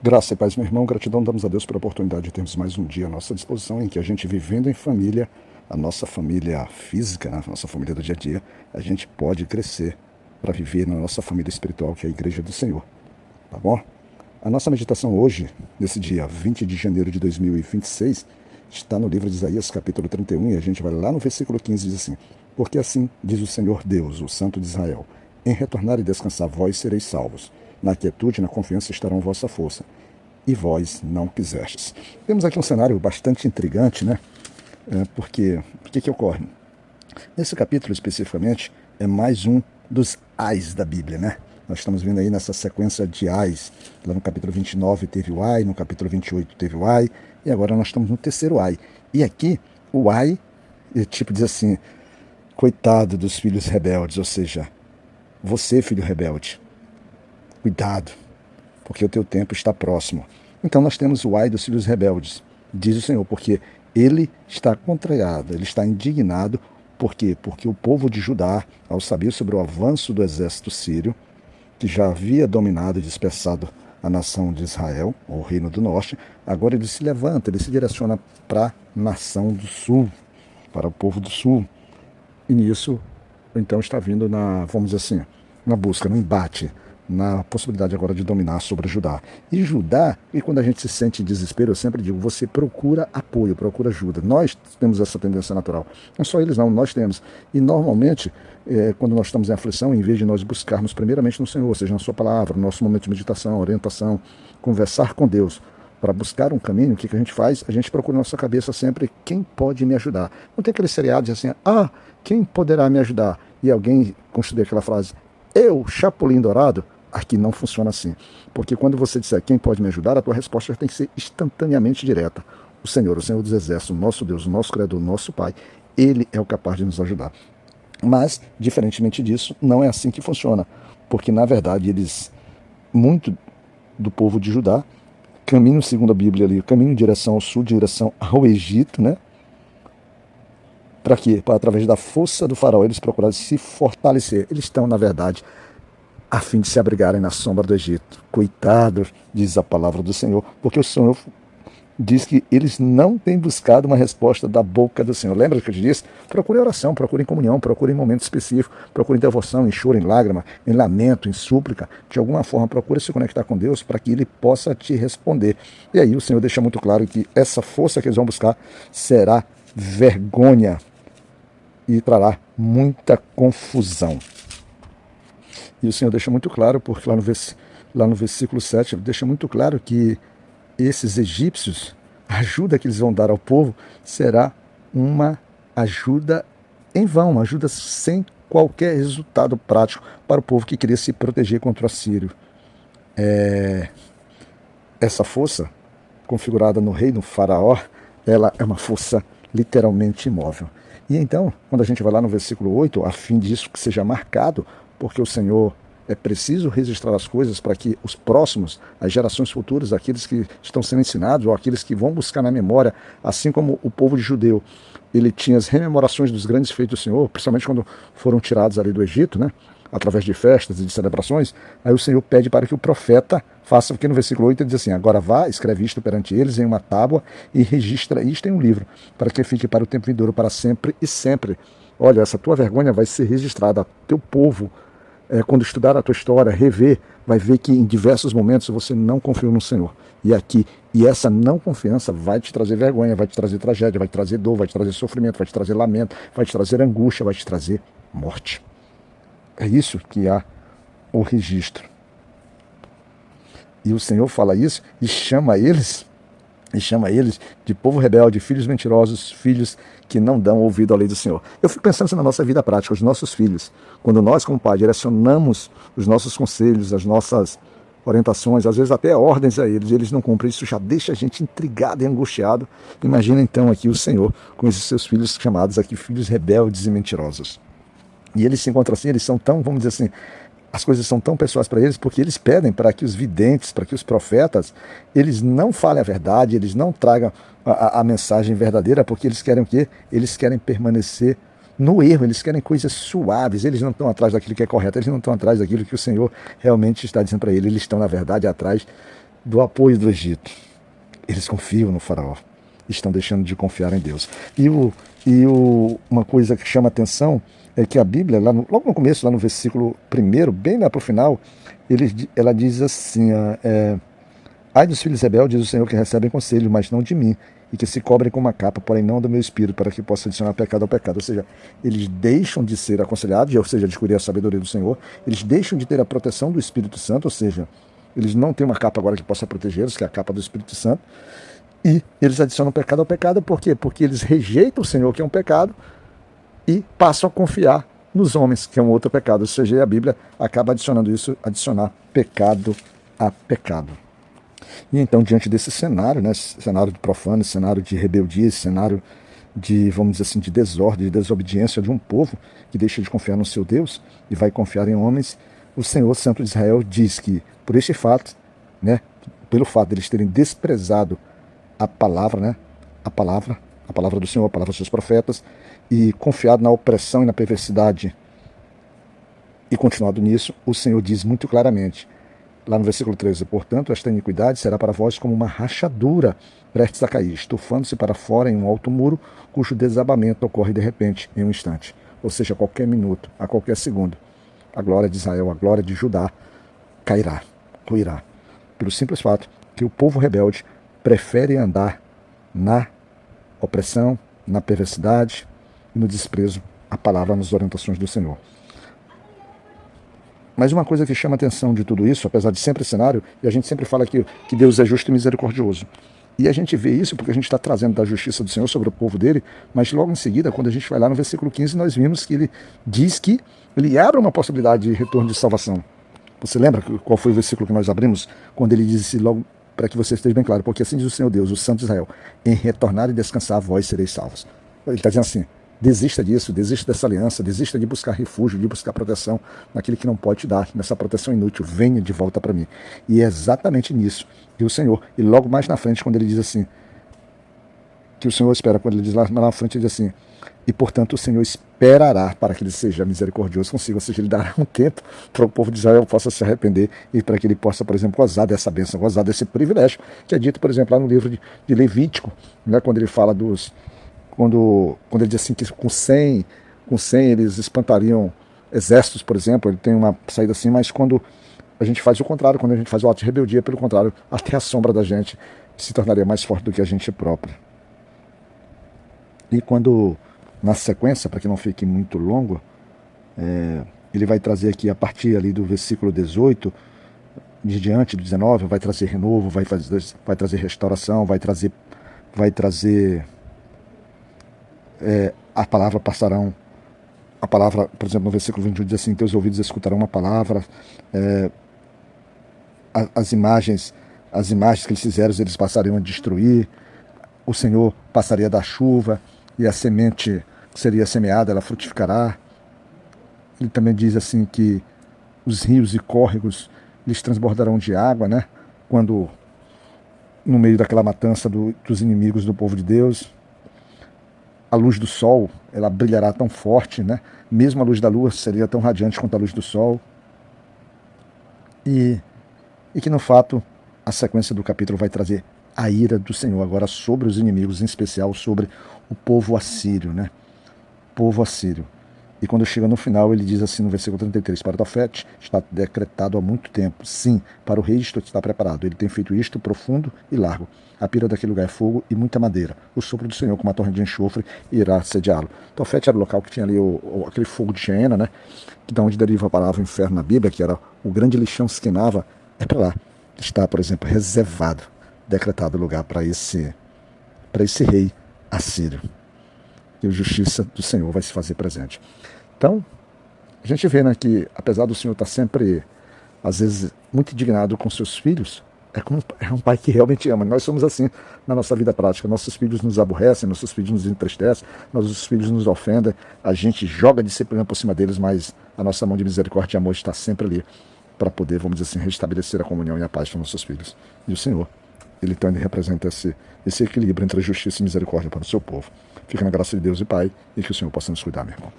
Graça e paz, meu irmão. Gratidão damos a Deus pela oportunidade de termos mais um dia à nossa disposição em que a gente, vivendo em família, a nossa família física, né, a nossa família do dia a dia, a gente pode crescer para viver na nossa família espiritual, que é a Igreja do Senhor. Tá bom? A nossa meditação hoje, nesse dia 20 de janeiro de 2026, está no livro de Isaías, capítulo 31, e a gente vai lá no versículo 15 e diz assim: Porque assim diz o Senhor Deus, o Santo de Israel, em retornar e descansar vós sereis salvos. Na quietude e na confiança estarão vossa força, e vós não quisestes. Temos aqui um cenário bastante intrigante, né? Porque o que ocorre? Nesse capítulo especificamente, é mais um dos ais da Bíblia, né? Nós estamos vendo aí nessa sequência de ais. Lá no capítulo 29 teve o ai, no capítulo 28 teve o ai, e agora nós estamos no terceiro ai. E aqui, o ai, tipo diz assim: coitado dos filhos rebeldes, ou seja, você, filho rebelde, cuidado, porque o teu tempo está próximo. Então nós temos o ai dos filhos rebeldes, diz o Senhor, porque ele está contrariado, ele está indignado. Por quê? Porque o povo de Judá, ao saber sobre o avanço do exército sírio, que já havia dominado e dispersado a nação de Israel, o reino do norte, agora ele se levanta, ele se direciona para a nação do sul, para o povo do sul. E nisso, então, está vindo vamos dizer assim, na busca, no embate, na possibilidade agora de dominar sobre Judá. E Judá, e quando a gente se sente em desespero, eu sempre digo, você procura apoio, procura ajuda. Nós temos essa tendência natural. Não só eles não, nós temos. E normalmente, quando nós estamos em aflição, em vez de nós buscarmos primeiramente no Senhor, seja na sua palavra, no nosso momento de meditação, orientação, conversar com Deus, para buscar um caminho, o que a gente faz? A gente procura na nossa cabeça sempre quem pode me ajudar. Não tem aquele seriado de assim, quem poderá me ajudar? E alguém construir aquela frase, eu, Chapolin Dourado. Aqui não funciona assim. Porque quando você disser quem pode me ajudar, a tua resposta tem que ser instantaneamente direta. O Senhor dos Exércitos, o nosso Deus, o nosso Criador, o nosso Pai, Ele é o capaz de nos ajudar. Mas, diferentemente disso, não é assim que funciona. Porque, na verdade, muito do povo de Judá, caminham, segundo a Bíblia ali, caminham em direção ao sul, em direção ao Egito, né? Para quê? Para, através da força do faraó, eles procurarem se fortalecer. Eles estão, na verdade, a fim de se abrigarem na sombra do Egito. Coitados, diz a palavra do Senhor, porque o Senhor diz que eles não têm buscado uma resposta da boca do Senhor. Lembra que eu te disse? Procure oração, procure comunhão, procure em momento específico, procure em devoção, em choro, em lágrima, em lamento, em súplica. De alguma forma, procure se conectar com Deus para que Ele possa te responder. E aí o Senhor deixa muito claro que essa força que eles vão buscar será vergonha e trará muita confusão. E o Senhor deixa muito claro, porque lá no versículo 7, deixa muito claro que esses egípcios, a ajuda que eles vão dar ao povo, será uma ajuda em vão, uma ajuda sem qualquer resultado prático para o povo que queria se proteger contra o assírio. Essa força, configurada no reino faraó, ela é uma força literalmente imóvel. E então, quando a gente vai lá no versículo 8, a fim disso que seja marcado, porque o Senhor é preciso registrar as coisas para que os próximos, as gerações futuras, aqueles que estão sendo ensinados ou aqueles que vão buscar na memória, assim como o povo de Judeu, ele tinha as rememorações dos grandes feitos do Senhor, principalmente quando foram tirados ali do Egito, né? Através de festas e de celebrações. Aí o Senhor pede para que o profeta faça, porque no versículo 8 ele diz assim: agora vá, escreve isto perante eles em uma tábua e registra isto em um livro, para que fique para o tempo vindouro, para sempre e sempre. Olha, essa tua vergonha vai ser registrada. Teu povo, quando estudar a tua história, rever, vai ver que em diversos momentos você não confiou no Senhor. E essa não confiança vai te trazer vergonha, vai te trazer tragédia, vai te trazer dor, vai te trazer sofrimento, vai te trazer lamento, vai te trazer angústia, vai te trazer morte. É isso que há o registro. E o Senhor fala isso e chama eles de povo rebelde, filhos mentirosos, filhos que não dão ouvido à lei do Senhor. Eu fico pensando isso na nossa vida prática, os nossos filhos. Quando nós, como pai, direcionamos os nossos conselhos, as nossas orientações, às vezes até ordens a eles, e eles não cumprem, isso já deixa a gente intrigado e angustiado. Imagina então aqui o Senhor com esses seus filhos chamados aqui filhos rebeldes e mentirosos. E eles se encontram assim, eles são tão, vamos dizer assim, as coisas são tão pessoais para eles, porque eles pedem para que os videntes, para que os profetas, eles não falem a verdade, eles não tragam a mensagem verdadeira, porque eles querem o quê? Eles querem permanecer no erro, eles querem coisas suaves, eles não estão atrás daquilo que é correto, eles não estão atrás daquilo que o Senhor realmente está dizendo para eles estão, na verdade, atrás do apoio do Egito. Eles confiam no faraó, estão deixando de confiar em Deus. Uma coisa que chama atenção é que a Bíblia, logo no começo, lá no versículo 1, bem lá para o final, ela diz assim, ai dos filhos rebeldes, diz o Senhor, que recebem conselho, mas não de mim, e que se cobrem com uma capa, porém não do meu espírito, para que possa adicionar pecado ao pecado. Ou seja, eles deixam de ser aconselhados, ou seja, descobrir a sabedoria do Senhor, eles deixam de ter a proteção do Espírito Santo, ou seja, eles não têm uma capa agora que possa protegê-los, que é a capa do Espírito Santo, e eles adicionam pecado ao pecado. Por quê? Porque eles rejeitam o Senhor, que é um pecado, e passam a confiar nos homens, que é um outro pecado. Ou seja, a Bíblia acaba adicionando isso, adicionar pecado a pecado. E então, diante desse cenário, né, cenário de profano, cenário de rebeldia, cenário de, vamos dizer assim, de desordem, de desobediência de um povo que deixa de confiar no seu Deus e vai confiar em homens, o Senhor Santo de Israel diz que, por este fato, né, pelo fato de eles terem desprezado a palavra, né, a palavra do Senhor, a palavra dos seus profetas, e confiado na opressão e na perversidade e continuado nisso, o Senhor diz muito claramente, lá no versículo 13, portanto, esta iniquidade será para vós como uma rachadura prestes a cair, estufando-se para fora em um alto muro, cujo desabamento ocorre de repente, em um instante, ou seja, a qualquer minuto, a qualquer segundo. A glória de Israel, a glória de Judá cairá, ruirá, pelo simples fato que o povo rebelde prefere andar na opressão, na perversidade e no desprezo à palavra, nas orientações do Senhor. Mas uma coisa que chama a atenção de tudo isso, apesar de sempre cenário, e a gente sempre fala que Deus é justo e misericordioso. E a gente vê isso porque a gente está trazendo da justiça do Senhor sobre o povo dele, mas logo em seguida, quando a gente vai lá no versículo 15, nós vimos que ele diz que ele abre uma possibilidade de retorno de salvação. Você lembra qual foi o versículo que nós abrimos? Quando ele disse logo, para que você esteja bem claro, porque assim diz o Senhor Deus, o Santo de Israel, em retornar e descansar, vós sereis salvos. Ele está dizendo assim, desista disso, desista dessa aliança, desista de buscar refúgio, de buscar proteção naquele que não pode te dar, nessa proteção inútil, venha de volta para mim. E é exatamente nisso que o Senhor, e logo mais na frente, quando ele diz assim, que o Senhor espera, quando ele diz lá na frente, ele diz assim, e portanto o Senhor esperará para que ele seja misericordioso consigo, ou seja, ele dará um tempo para o povo de Israel possa se arrepender e para que ele possa, por exemplo, gozar dessa bênção, gozar desse privilégio, que é dito, por exemplo, lá no livro de Levítico, né, quando ele fala quando ele diz assim que com 100 eles espantariam exércitos, por exemplo, ele tem uma saída assim, mas quando a gente faz o contrário, quando a gente faz o ato de rebeldia, pelo contrário, até a sombra da gente se tornaria mais forte do que a gente própria. E quando, na sequência, para que não fique muito longo, ele vai trazer aqui, a partir ali do versículo 18, de diante do 19, vai trazer renovo, vai trazer restauração, vai trazer a palavra passarão, a palavra, por exemplo, no versículo 21 diz assim, teus ouvidos escutarão uma palavra, as imagens que eles fizeram, eles passariam a destruir, o Senhor passaria da chuva, e a semente que seria semeada, ela frutificará. Ele também diz assim que os rios e córregos, eles transbordarão de água, né? Quando, no meio daquela matança dos inimigos do povo de Deus, a luz do sol, ela brilhará tão forte, né? Mesmo a luz da lua seria tão radiante quanto a luz do sol. E que, no fato, a sequência do capítulo vai trazer a ira do Senhor agora sobre os inimigos, em especial sobre o povo assírio, né? Povo assírio. E quando chega no final, ele diz assim no versículo 33, para Tofete está decretado há muito tempo, sim, para o rei isto está preparado, ele tem feito isto profundo e largo. A pira daquele lugar é fogo e muita madeira. O sopro do Senhor, como uma torre de enxofre, irá sediá-lo. Tofete era o local que tinha ali aquele fogo de Geena, né? Que da onde deriva a palavra inferno na Bíblia, que era o grande lixão que se queimava, é para lá. Está, por exemplo, reservado, decretado lugar para esse rei assírio. E a justiça do Senhor vai se fazer presente. Então, a gente vê, né, que apesar do Senhor estar sempre, às vezes, muito indignado com seus filhos, é um pai que realmente ama. Nós somos assim na nossa vida prática. Nossos filhos nos aborrecem, nossos filhos nos entristecem, nossos filhos nos ofendem. A gente joga disciplina por cima deles, mas a nossa mão de misericórdia e amor está sempre ali para poder, vamos dizer assim, restabelecer a comunhão e a paz com nossos filhos. E o Senhor, ele também representa esse equilíbrio entre justiça e misericórdia para o seu povo. Fica na graça de Deus e Pai, e que o Senhor possa nos cuidar, meu irmão.